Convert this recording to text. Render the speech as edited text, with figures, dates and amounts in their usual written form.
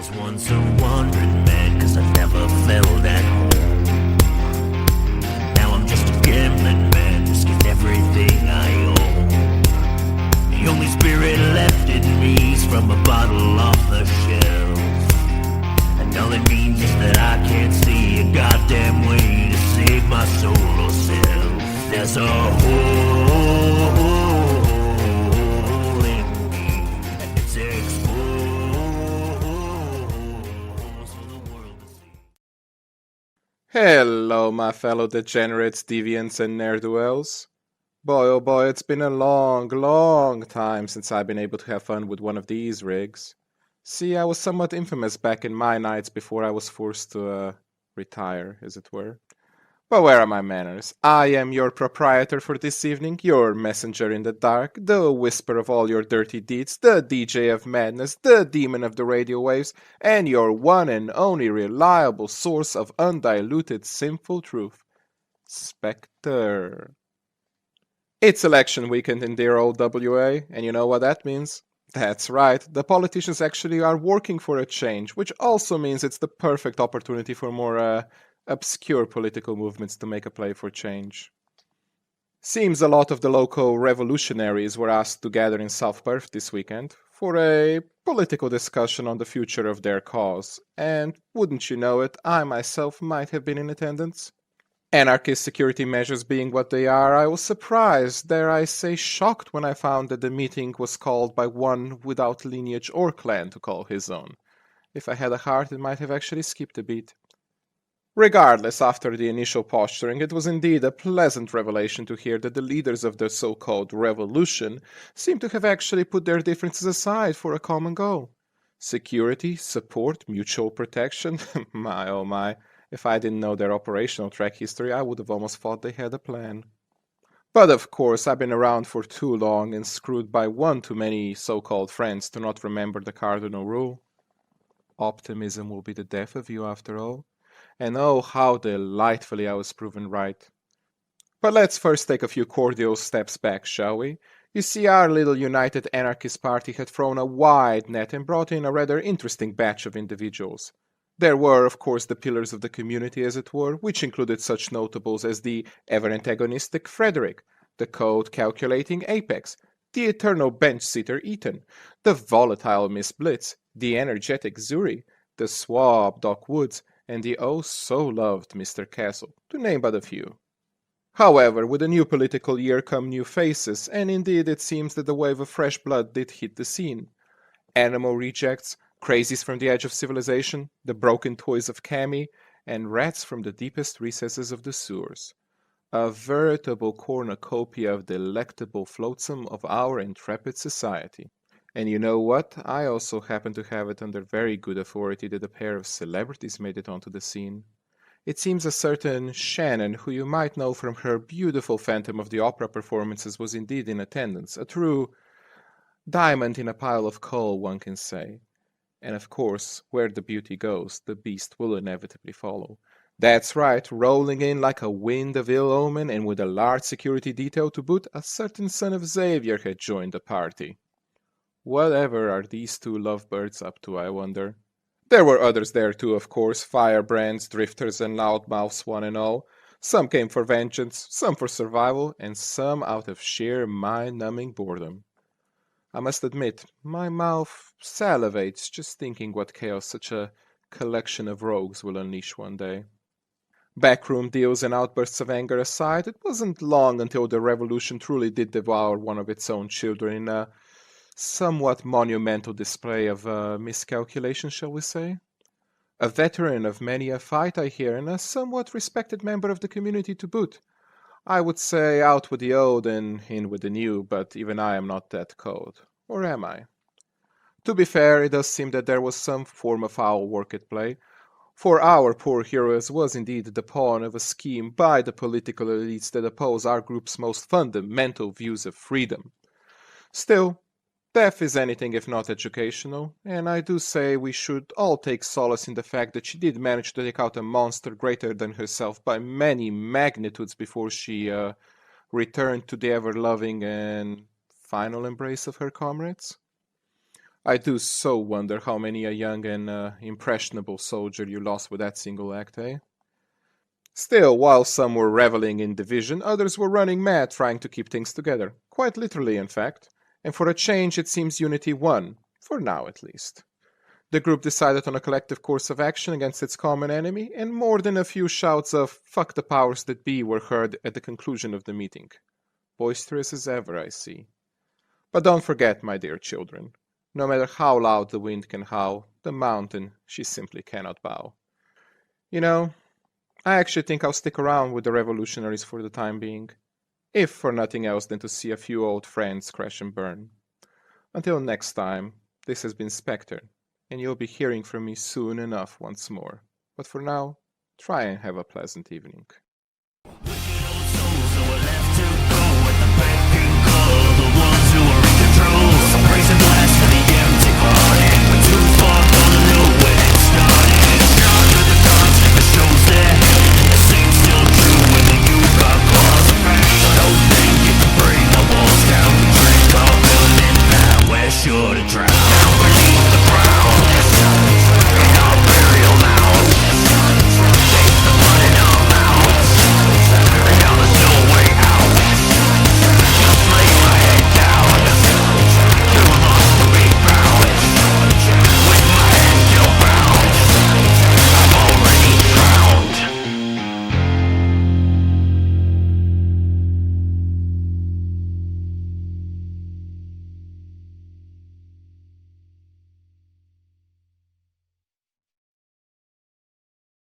was once a wandering man, cause I never felt at home. Now I'm just a gambling man, risking everything I own. The only spirit left in me is from a bottle off the shelf. And all it means is that I can't see a goddamn way to save my soul or self. There's a hole in me, and it's exposed for the world to see. Hello, my fellow degenerates, deviants, and ne'er-do-wells. Boy, oh boy, it's been a long time since I've been able to have fun with one of these rigs. See, I was somewhat infamous back in my nights before I was forced to retire, as it were. But where are my manners? I am your proprietor for this evening, your messenger in the dark, the whisper of all your dirty deeds, the DJ of madness, the demon of the radio waves, and your one and only reliable source of undiluted sinful truth, Specter. It's election weekend in dear old WA, and you know what that means? That's right, the politicians actually are working for a change, which also means it's the perfect opportunity for more, obscure political movements to make a play for change. Seems a lot of the local revolutionaries were asked to gather in South Perth this weekend for a political discussion on the future of their cause, and wouldn't you know it, I myself might have been in attendance. Anarchist security measures being what they are, I was surprised, dare I say shocked, when I found that the meeting was called by one without lineage or clan to call his own. If I had a heart, it might have actually skipped a beat. Regardless, after the initial posturing, it was indeed a pleasant revelation to hear that the leaders of the so-called revolution seem to have actually put their differences aside for a common goal. Security, support, mutual protection, my oh my. If I didn't know their operational track history, I would have almost thought they had a plan. But of course, I've been around for too long and screwed by one too many so-called friends to not remember the cardinal rule. Optimism will be the death of you after all. And oh, how delightfully I was proven right. But let's first take a few cordial steps back, shall we? You see, our little United Anarchist Party had thrown a wide net and brought in a rather interesting batch of individuals. There were, of course, the pillars of the community, as it were, which included such notables as the ever-antagonistic Frederick, the code-calculating Apex, the eternal bench-sitter Ethan, the volatile Miss Blitz, the energetic Zuri, the suave Doc Woods, and the oh-so-loved Mr. Castle, to name but a few. However, with a new political year come new faces, and indeed it seems that the wave of fresh blood did hit the scene. Animal rejects, crazies from the edge of civilization, the broken toys of Cammy, and rats from the deepest recesses of the sewers. A veritable cornucopia of delectable flotsam of our intrepid society. And you know what? I also happen to have it under very good authority that a pair of celebrities made it onto the scene. It seems a certain Shannon, who you might know from her beautiful Phantom of the Opera performances, was indeed in attendance, a true diamond in a pile of coal, one can say. And of course, where the beauty goes, the beast will inevitably follow. That's right, rolling in like a wind of ill omen, and with a large security detail to boot, a certain son of Xavier had joined the party. Whatever are these two lovebirds up to, I wonder? There were others there too, of course, firebrands, drifters, and loudmouths one and all. Some came for vengeance, some for survival, and some out of sheer mind-numbing boredom. I must admit, my mouth salivates just thinking what chaos such a collection of rogues will unleash one day. Backroom deals and outbursts of anger aside, it wasn't long until the revolution truly did devour one of its own children in a somewhat monumental display of miscalculation, shall we say? A veteran of many a fight, I hear, and a somewhat respected member of the community to boot. I would say out with the old and in with the new, but even I am not that cold. Or am I? To be fair, it does seem that there was some form of foul work at play, for our poor heroes was indeed the pawn of a scheme by the political elites that oppose our group's most fundamental views of freedom. Still, death is anything if not educational, and I do say we should all take solace in the fact that she did manage to take out a monster greater than herself by many magnitudes before she returned to the ever-loving and final embrace of her comrades. I do so wonder how many a young and impressionable soldier you lost with that single act, eh? Still, while some were reveling in division, others were running mad trying to keep things together. Quite literally, in fact. And for a change, it seems unity won. For now, at least. The group decided on a collective course of action against its common enemy, and more than a few shouts of "fuck the powers that be" were heard at the conclusion of the meeting. Boisterous as ever, I see. But don't forget, my dear children, no matter how loud the wind can howl, the mountain she simply cannot bow. You know, I actually think I'll stick around with the revolutionaries for the time being, if for nothing else than to see a few old friends crash and burn. Until next time, this has been Specter, and you'll be hearing from me soon enough once more. But for now, try and have a pleasant evening.